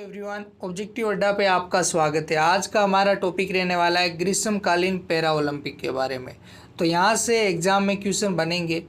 Everyone, objective अड्डा पे आपका स्वागत है। आज का हमारा टॉपिक रहने वाला है ग्रीष्मकालीन पैरा ओलंपिक के बारे में। तो यहाँ से एग्ज़ाम में क्वेश्चन बनेंगे।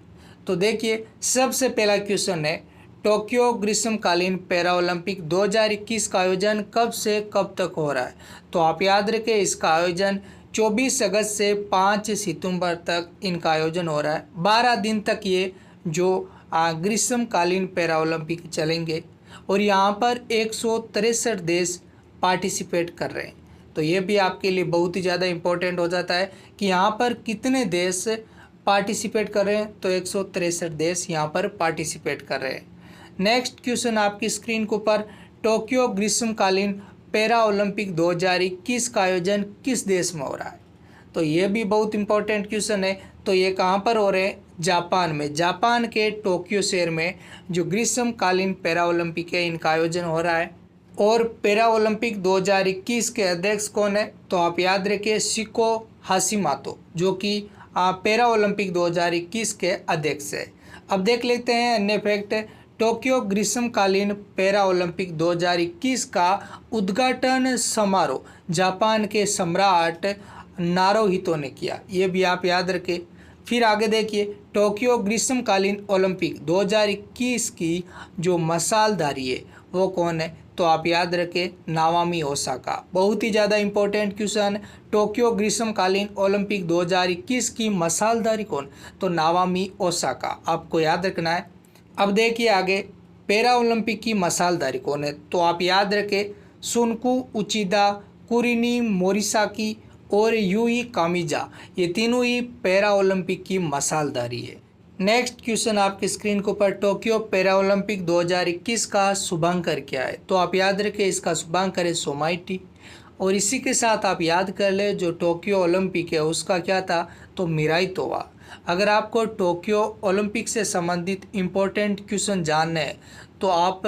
तो देखिए, सबसे पहला क्वेश्चन है, टोक्यो ग्रीष्मकालीन पैरा ओलंपिक 2021 का आयोजन कब से कब तक हो रहा है। तो आप याद रखें, इसका आयोजन 24 अगस्त से 5 सितंबर तक इनका आयोजन हो रहा है। 12 दिन तक ये जो ग्रीष्मकालीन पैरा ओलंपिक चलेंगे और यहाँ पर 163 देश पार्टिसिपेट कर रहे हैं। तो ये भी आपके लिए बहुत ही ज़्यादा इम्पोर्टेंट हो जाता है कि यहाँ पर कितने देश पार्टिसिपेट कर रहे हैं। तो 163 देश यहाँ पर पार्टिसिपेट कर रहे हैं। नेक्स्ट क्वेश्चन आपकी स्क्रीन के ऊपर, टोक्यो ग्रीष्मकालीन पैरा ओलंपिक 2021 का आयोजन किस देश में हो रहा है। तो ये भी बहुत इंपॉर्टेंट क्वेश्चन है। तो ये कहाँ पर हो रहे हैं? जापान में। जापान के टोक्यो शहर में जो ग्रीष्मकालीन पैरा ओलंपिक है, इनका आयोजन हो रहा है। और पैरा ओलंपिक 2021 के अध्यक्ष कौन है? तो आप याद रखिए, शिको हाशिमातो, जो कि पैरा ओलंपिक 2021 के अध्यक्ष है। अब देख लेते हैं अन्य फैक्ट। टोक्यो ग्रीष्मकालीन पैरा ओलंपिक 2021 का उद्घाटन समारोह जापान के सम्राट नारुहितो ने किया। ये भी आप याद रखें। फिर आगे देखिए, टोक्यो ग्रीष्मकालीन ओलंपिक 2021 की जो मसालधारी है वो कौन है? तो आप याद रखें, नाओमी ओसाका। बहुत ही ज़्यादा इंपॉर्टेंट क्वेश्चन। टोक्यो ग्रीष्मकालीन ओलंपिक 2021 की मसालधारी कौन? तो नाओमी ओसाका, आपको याद रखना है। अब देखिए आगे, पैरा ओलंपिक की मसालधारी कौन है? तो आप याद रखें, सुनको उचिदा, कुरिनी मोरिसाकी और यूई कामिजा, ये तीनों ही पैरा ओलंपिक की मसालधारी है। नेक्स्ट क्वेश्चन आपकी स्क्रीन के ऊपर, टोक्यो पैरा ओलंपिक 2021 का शुभांकर क्या है? तो आप याद रखें, इसका शुभांकर है सोमाइटी। और इसी के साथ आप याद कर ले, जो टोक्यो ओलंपिक है उसका क्या था? तो मिराई तोवा। अगर आपको टोक्यो ओलंपिक से संबंधित इम्पोर्टेंट क्वेश्चन जानने हैं तो आप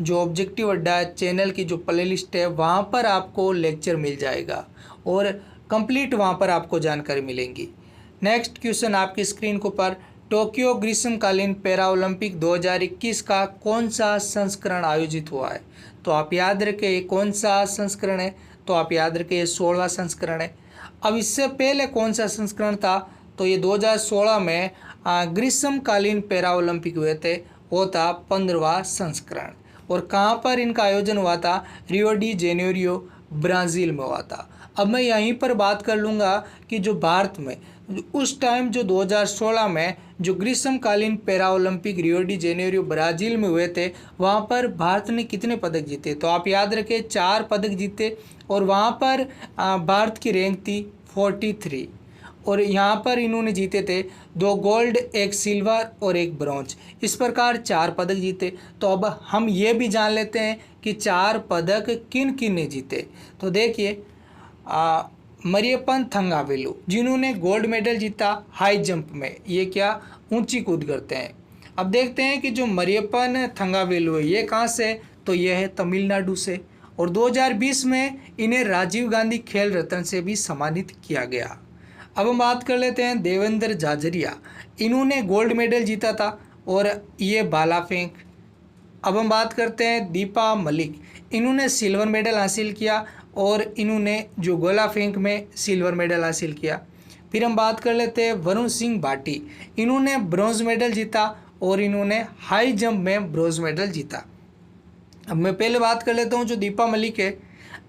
जो ऑब्जेक्टिव अड्डा चैनल की जो प्लेलिस्ट है वहाँ पर आपको लेक्चर मिल जाएगा और कंप्लीट वहाँ पर आपको जानकारी मिलेंगी। नेक्स्ट क्वेश्चन आपकी स्क्रीन के ऊपर, टोक्यो ग्रीष्मकालीन पैरा ओलंपिक 2021 का कौन सा संस्करण आयोजित हुआ है? तो आप याद रखें, ये कौन सा संस्करण है? तो आप याद रखें, ये 16वां संस्करण है। अब इससे पहले कौन सा संस्करण था? तो ये 2016 में ग्रीष्मकालीन पैरा ओलंपिक हुए थे, वो था 15वां संस्करण। और कहाँ पर इनका आयोजन हुआ था? रियो डी जेनेरियो, ब्राज़ील में हुआ था। अब मैं यहीं पर बात कर लूँगा कि जो भारत में उस टाइम जो 2016 में जो ग्रीष्मकालीन para Olympic Rio de Janeiro Brazil में हुए थे, वहाँ पर भारत ने कितने पदक जीते? तो आप याद रखें, 4 पदक जीते। और वहाँ पर भारत की रैंक थी 43। और यहाँ पर इन्होंने जीते थे 2 गोल्ड, 1 सिल्वर और 1 ब्रॉन्ज। इस प्रकार 4 पदक जीते। तो अब हम ये भी जान लेते हैं कि 4 पदक किन किन ने जीते। तो देखिए, मरियप्पन थंगावेलु, जिन्होंने गोल्ड मेडल जीता हाई जंप में, ये क्या ऊंची कूद करते हैं। अब देखते हैं कि जो मरियप्पन थंगावेलु है ये कहाँ से? तो ये है तमिलनाडु से। और 2020 में इन्हें राजीव गांधी खेल रत्न से भी सम्मानित किया गया। अब हम बात कर लेते हैं देवेंद्र झाझरिया, इन्होंने गोल्ड मेडल जीता था और ये भाला फेंक। अब हम बात करते हैं दीपा मलिक, इन्होंने सिल्वर मेडल हासिल किया और इन्होंने जो गोला फेंक में सिल्वर मेडल हासिल किया। फिर हम बात कर लेते हैं वरुण सिंह भाटी, इन्होंने ब्रॉन्ज मेडल जीता और इन्होंने हाई जंप में ब्रॉन्ज मेडल जीता। अब मैं पहले बात कर लेता हूँ जो दीपा मलिक है,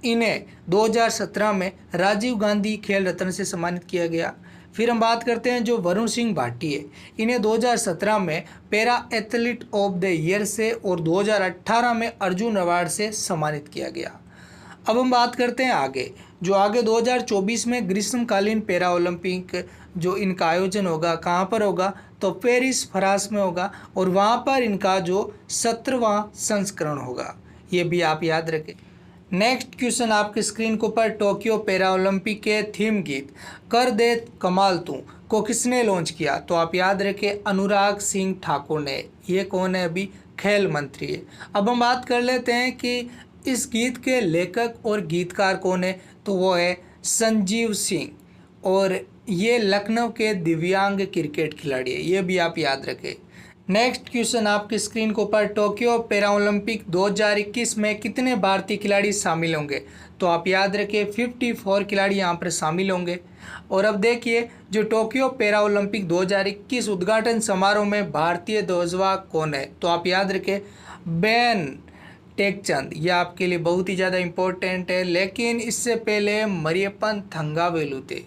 इन्हें 2017 में राजीव गांधी खेल रत्न से सम्मानित किया गया। फिर हम बात करते हैं जो वरुण सिंह भाटी है, इन्हें 2017 में para athlete of the year से और 2018 में अर्जुन अवार्ड से सम्मानित किया गया। अब हम बात करते हैं आगे, जो आगे 2024 में ग्रीष्मकालीन पैरा ओलंपिक जो इनका आयोजन होगा, कहाँ पर होगा? तो पेरिस फ्रांस में होगा और वहाँ पर इनका जो 17वां संस्करण होगा। ये भी आप याद रखें। नेक्स्ट क्वेश्चन आपकी स्क्रीन के ऊपर, टोक्यो पैरा ओलंपिक के थीम गीत कर दे कमाल तू को किसने लॉन्च किया? तो आप याद रखें, अनुराग सिंह ठाकुर ने। ये कौन है? अभी खेल मंत्री है। अब हम बात कर लेते हैं कि इस गीत के लेखक और गीतकार कौन है? तो वो है संजीव सिंह और ये लखनऊ के दिव्यांग क्रिकेट खिलाड़ी है। ये भी आप याद रखें। नेक्स्ट क्वेश्चन आपकी स्क्रीन के ऊपर, टोक्यो पैरा ओलंपिक 2021 में कितने भारतीय खिलाड़ी शामिल होंगे? तो आप याद रखिए 54 खिलाड़ी यहाँ पर शामिल होंगे। और अब देखिए जो टोक्यो पैरा ओलंपिक 2021 उद्घाटन समारोह में भारतीय ध्वजवाहक कौन है? तो आप याद रखें बेन टेकचंद, ये आपके लिए बहुत ही ज़्यादा इम्पोर्टेंट है। लेकिन इससे पहले मरियप्पन थंगावेलु थे,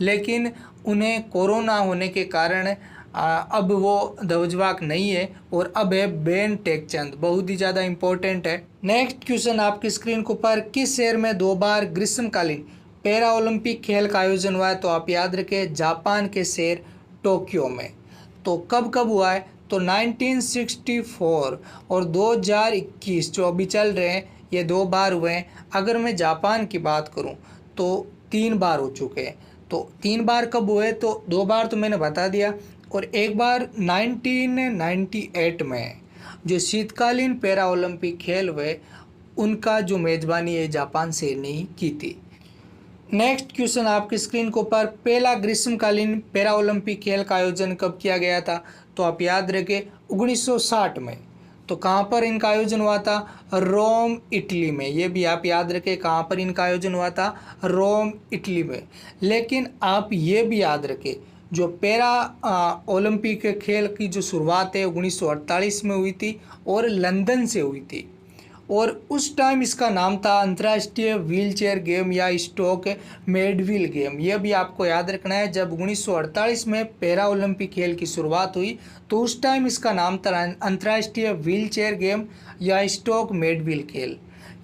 लेकिन उन्हें कोरोना होने के कारण अब वो ध्वजवाहक नहीं है और अब है बेन टेकचंद, बहुत ही ज़्यादा इम्पोर्टेंट है। नेक्स्ट क्वेश्चन आपकी स्क्रीन के ऊपर, किस शहर में 2 बार ग्रीष्मकालीन पैरा ओलंपिक खेल का आयोजन हुआ है? तो आप याद रखें जापान के शहर टोक्यो में। तो कब कब हुआ है? तो 1964 और 2021 जो अभी चल रहे हैं ये 2 बार हुए हैं। अगर मैं जापान की बात करूं तो 3 बार हो चुके हैं। तो 3 बार कब हुए? तो 2 बार तो मैंने बता दिया, और एक बार 1998 में जो शीतकालीन पैरा ओलंपिक खेल हुए उनका जो मेज़बानी है जापान से नहीं की थी। नेक्स्ट क्वेश्चन आपकी स्क्रीन के ऊपर, पहला ग्रीष्मकालीन पैरा ओलंपिक खेल का आयोजन कब किया गया था? तो आप याद रखें 1960 में। तो कहाँ पर इनका आयोजन हुआ था? रोम इटली में। ये भी आप याद रखें कहाँ पर इनका आयोजन हुआ था? रोम इटली में। लेकिन आप ये भी याद रखें जो पैरा ओलंपिक खेल की जो शुरुआत है 1948 में हुई थी और लंदन से हुई थी, और उस टाइम इसका नाम था अंतर्राष्ट्रीय व्हीलचेयर गेम या स्टोक मेडविल गेम। यह भी आपको याद रखना है। जब 1948 में पैरा ओलंपिक खेल की शुरुआत हुई तो उस टाइम इसका नाम था अंतर्राष्ट्रीय व्हीलचेयर गेम या स्टोक मेडविल खेल,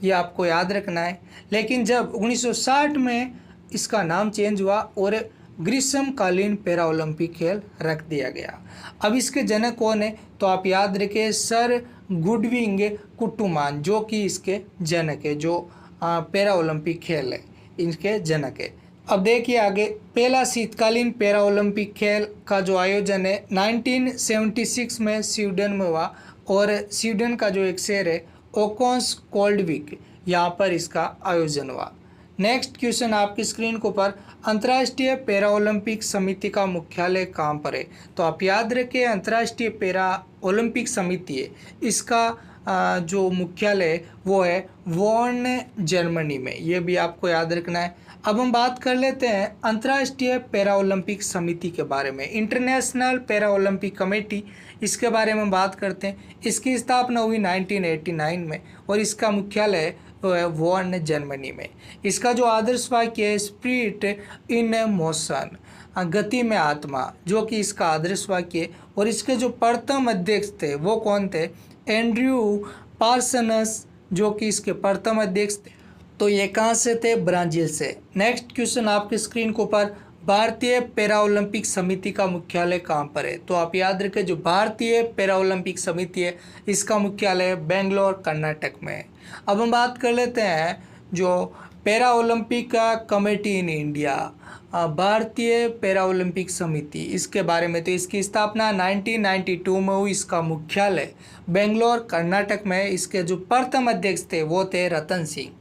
ये आपको याद रखना है। लेकिन जब 1960 में इसका नाम चेंज हुआ और ग्रीष्मकालीन पैरा ओलंपिक खेल रख दिया गया। अब इसके जनक कौन है? तो आप याद रखें सर गुडविंग कुट्टूमान, जो कि इसके जनक है, जो पैरा ओलंपिक खेल है इनके जनक है। अब देखिए आगे, पहला शीतकालीन पैरा ओलंपिक खेल का जो आयोजन है 1976 में स्वीडन में हुआ, और स्वीडन का जो एक शहर है ओकोन्स कोल्डविक, यहाँ पर इसका आयोजन हुआ। नेक्स्ट क्वेश्चन आपकी स्क्रीन के ऊपर, अंतर्राष्ट्रीय पैरा ओलंपिक समिति का मुख्यालय कहाँ पर है? तो आप याद रखें अंतर्राष्ट्रीय पैरा ओलंपिक समिति है, इसका जो मुख्यालय है वो है वॉर्न जर्मनी में। ये भी आपको याद रखना है। अब हम बात कर लेते हैं अंतर्राष्ट्रीय पैरा ओलंपिक समिति के बारे में, इंटरनेशनल पैरा ओलंपिक कमेटी, इसके बारे में बात करते हैं। इसकी स्थापना हुई 1989 में और इसका मुख्यालय वॉर्न जर्मनी में। इसका जो आदर्श वाक्य है स्पिरिट इन मोशन, गति में आत्मा, जो कि इसका आदर्श वाक्य है। और इसके जो प्रथम अध्यक्ष थे वो कौन थे? एंड्रयू पार्सनस, जो कि इसके प्रथम अध्यक्ष थे। तो ये कहाँ से थे? ब्राज़ील से। नेक्स्ट क्वेश्चन आपकी स्क्रीन के ऊपर, भारतीय पैरा ओलंपिक समिति का मुख्यालय कहाँ पर है? तो आप याद रखें जो भारतीय पैरा ओलंपिक समिति है इसका मुख्यालय बेंगलोर कर्नाटक में है। अब हम बात कर लेते हैं जो पैरा ओलंपिक का कमेटी इन इंडिया, भारतीय पैरा ओलंपिक समिति, इसके बारे में। तो इसकी स्थापना 1992 में हुई, इसका मुख्यालय बेंगलोर कर्नाटक में है। इसके जो प्रथम अध्यक्ष थे वो थे रतन सिंह,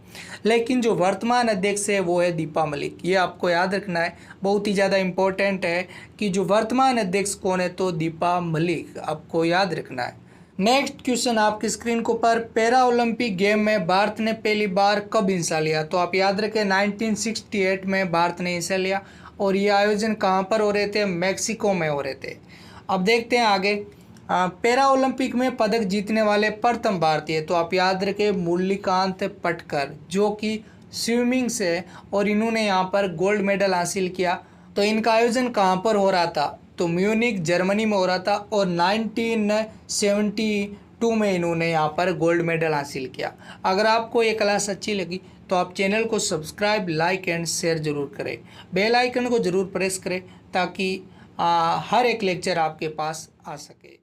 लेकिन जो वर्तमान अध्यक्ष है वो है दीपा मलिक। ये आपको याद रखना है, बहुत ही ज़्यादा इम्पोर्टेंट है कि जो वर्तमान अध्यक्ष कौन है, तो दीपा मलिक, आपको याद रखना है। नेक्स्ट क्वेश्चन आपकी स्क्रीन के ऊपर, पैरा ओलंपिक गेम में भारत ने पहली बार कब हिस्सा लिया? तो आप याद रखें 1968 में भारत ने हिस्सा लिया, और ये आयोजन कहाँ पर हो रहे थे? मैक्सिको में हो रहे थे। अब देखते हैं आगे, पैरा ओलंपिक में पदक जीतने वाले प्रथम भारतीय, तो आप याद रखें मुरलीकांत पटकर, जो कि स्विमिंग से, और इन्होंने यहाँ पर गोल्ड मेडल हासिल किया। तो इनका आयोजन कहाँ पर हो रहा था? तो म्यूनिक जर्मनी में हो रहा था, और 1972 में इन्होंने यहाँ पर गोल्ड मेडल हासिल किया। अगर आपको ये क्लास अच्छी लगी तो आप चैनल को सब्सक्राइब, लाइक एंड शेयर ज़रूर करें। बेल आइकन को ज़रूर प्रेस करें ताकि हर एक लेक्चर आपके पास आ सके।